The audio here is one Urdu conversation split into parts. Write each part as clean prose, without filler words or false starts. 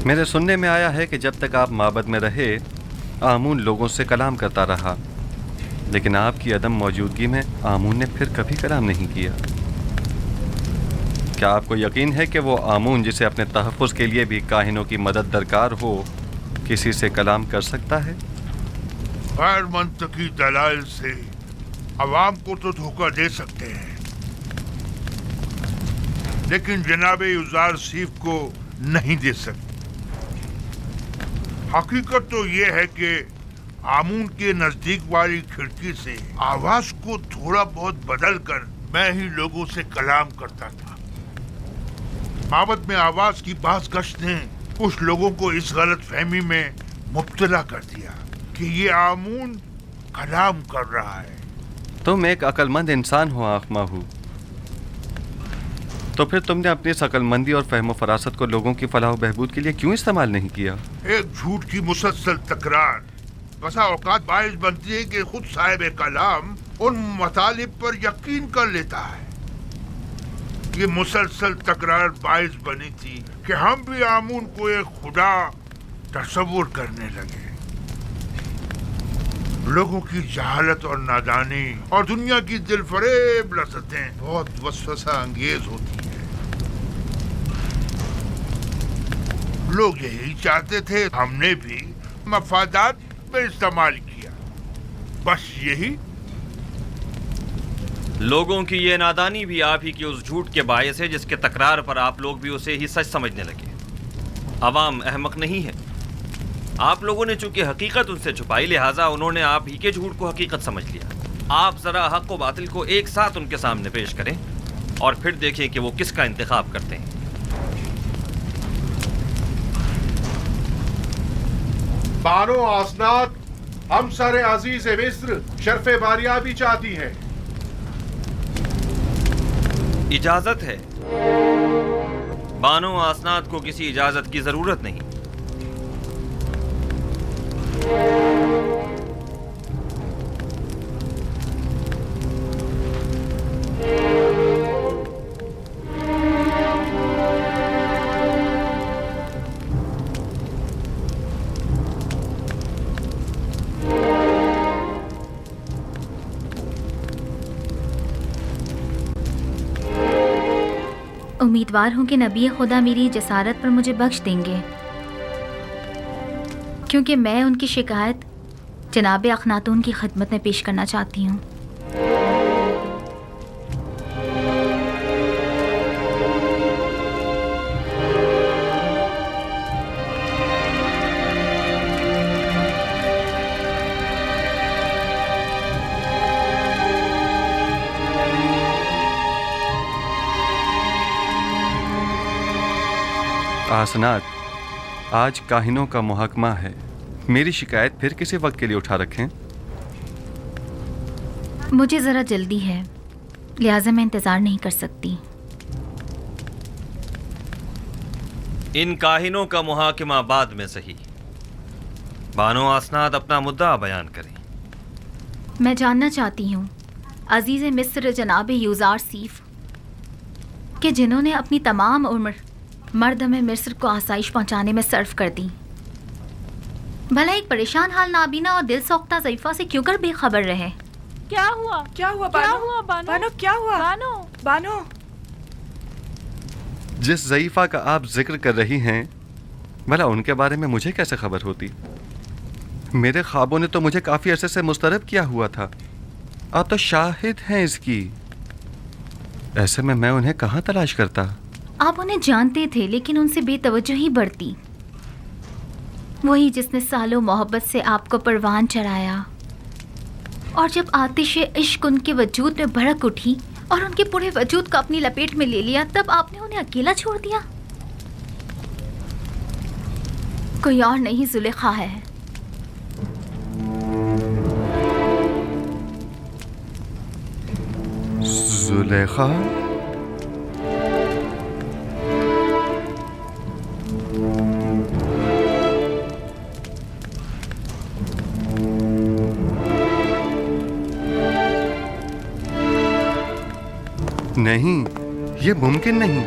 میرے سننے میں آیا ہے کہ جب تک آپ معبد میں رہے آمون لوگوں سے کلام کرتا رہا، لیکن آپ کی عدم موجودگی میں آمون نے پھر کبھی کلام نہیں کیا۔ کیا آپ کو یقین ہے کہ وہ آمون جسے اپنے تحفظ کے لیے بھی کاہنوں کی مدد درکار ہو کسی سے کلام کر سکتا ہے؟ غیر منطقی دلائل سے عوام کو تو دھوکہ دے سکتے ہیں، لیکن جناب یوزار سیف کو نہیں دے سکتے۔ حقیقت تو یہ ہے کہ آمون کے نزدیک والی کھڑکی سے آواز کو تھوڑا بہت بدل کر میں ہی لوگوں سے کلام کرتا تھا۔ معبد میں آواز کی بعض گشت نے کچھ لوگوں کو اس غلط فہمی میں مبتلا کر دیا کہ یہ آمون کلام کر رہا ہے۔ تم ایک عقل مند انسان ہو آنکھ ماہو، تو پھر تم نے اپنی اس عقل مندی اور فہم و فراست کو لوگوں کی فلاح و بہبود کے لیے کیوں استعمال نہیں کیا؟ ایک جھوٹ کی مسلسل تکرار بسا اوقات باعث بنتی ہے کہ خود صاحب کلام ان مطالب پر یقین کر لیتا ہے۔ یہ مسلسل تکرار باعث بنی تھی کہ ہم بھی آمون کو ایک خدا تصور کرنے لگے۔ لوگوں کی جہالت اور نادانی اور دنیا کی دل فریب لذتیں بہت وسوسہ انگیز ہوتی ہیں۔ لوگ یہی چاہتے تھے، ہم نے بھی مفادات میں استعمال کیا، بس یہی۔ لوگوں کی یہ نادانی بھی آپ ہی کی اس جھوٹ کے باعث ہے جس کے تکرار پر آپ لوگ بھی اسے ہی سچ سمجھنے لگے۔ عوام احمق نہیں ہے، آپ لوگوں نے چونکہ حقیقت ان سے چھپائی لہٰذا انہوں نے آپ ہی کے جھوٹ کو حقیقت سمجھ لیا۔ آپ ذرا حق و باطل کو ایک ساتھ ان کے سامنے پیش کریں اور پھر دیکھیں کہ وہ کس کا انتخاب کرتے ہیں۔ بانو آسنات ہمسر عزیز مصر شرف باریابی چاہتی ہیں۔ اجازت ہے؟ بانو آسنات کو کسی اجازت کی ضرورت نہیں۔ امیدوار ہوں کہ نبی خدا میری جسارت پر مجھے بخش دیں گے، کیونکہ میں ان کی شکایت جناب اخناتون کی خدمت میں پیش کرنا چاہتی ہوں۔ آسنات، آج کاہنوں کا محاکمہ ہے، میری شکایت پھر کسی وقت کے لیے اٹھا رکھیں؟ مجھے ذرا جلدی ہے، لہٰذا میں انتظار نہیں کر سکتی۔ ان کاہنوں کا محاکمہ بعد میں صحیح، بانو آسناد اپنا مدعا بیان کریں۔ میں جاننا چاہتی ہوں عزیز مصر جناب یوزار سیف کہ جنہوں نے اپنی تمام عمر مردم مصر کو آسائش پہنچانے میں صرف کر دی، بھلا ایک پریشان حال نابینا اور دل سوختہ ضعیفہ سے کیوں کر بے خبر رہے؟ کیا ہوا؟ کیا ہوا بانو؟ بانو کیا ہوا؟ بانو جس ضعیفہ کا آپ ذکر کر رہی ہیں بھلا ان کے بارے میں مجھے کیسے خبر ہوتی؟ میرے خوابوں نے تو مجھے کافی عرصے سے مضطرب کیا ہوا تھا، آپ تو شاہد ہیں اس کی۔ ایسے میں انہیں کہاں تلاش کرتا؟ آپ انہیں جانتے تھے لیکن ان سے بے توجہی برتی، وہی جس نے سالوں محبت سے آپ کو پروان چڑھایا، اور جب آتش عشق ان کے وجود میں بھڑک اٹھی اور ان کے پورے وجود کو اپنی لپیٹ میں لے لیا، تب آپ نے انہیں اکیلا چھوڑ دیا۔ کوئی اور نہیں زلیخا ہے۔ زلیخا؟ نہیں، یہ ممکن نہیں۔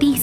30